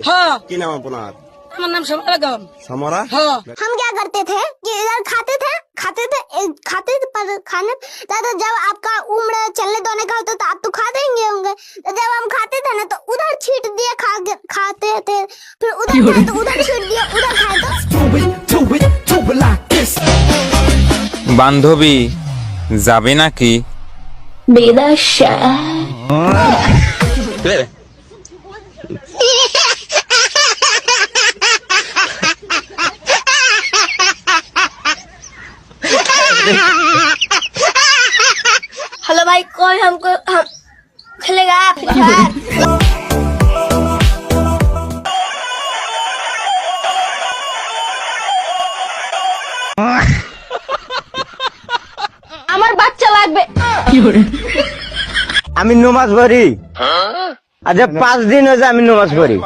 हाँ কি নাম আপনার? আমার নাম সমরা বেগম। সমরা? हाँ हम क्या करते थे कि इधर खाते थे पर खाने दादा जब आपका उम्र चलने दोने का होता तो आप तो खा देंगे होंगे। तो जब हम खाते थे ना तो उधर छीट दिए खाते थे, फिर उधर खाए तो उधर छीट दिए उधर खाए तो বান্ধবী যাবে নাকি? बेदशा हेलो भाई कौन हमको हम खेलेगा फ्री फायर? আমার বাচ্চা লাগবে। আমি নমাজ পড়ি। আচ্ছা 5 দিন হয়েছে আমি নমাজ পড়ি,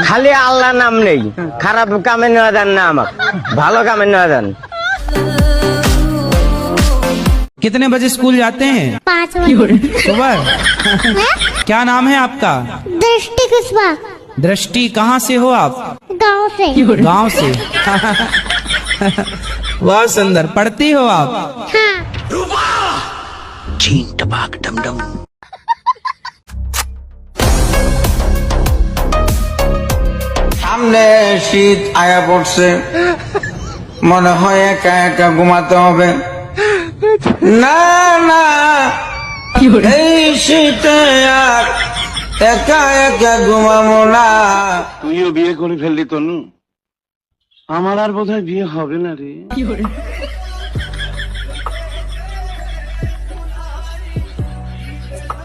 খালি আল্লাহ নাম নেই। খারাপ কামে নেওয়া যান না, আমার ভালো কামে নেওয়া যান। कितने बजे स्कूल जाते हैं? 5 बजे सुबह। क्या नाम है आपका? दृष्टि कुशवा, दृष्टि। कहाँ से हो आप? गांव से। गांव से। बहुत सुंदर। पढ़ती हो आप? हाँ সামনে শীত আয়া পড়ছে, মনে হয় একা একা ঘুমাতে হবে। না না, এই শীতে আর একা একা ঘুমাবো না। তুইও বিয়ে করে ফেললি তনু, আমার আর বোধহয় বিয়ে হবে না রে।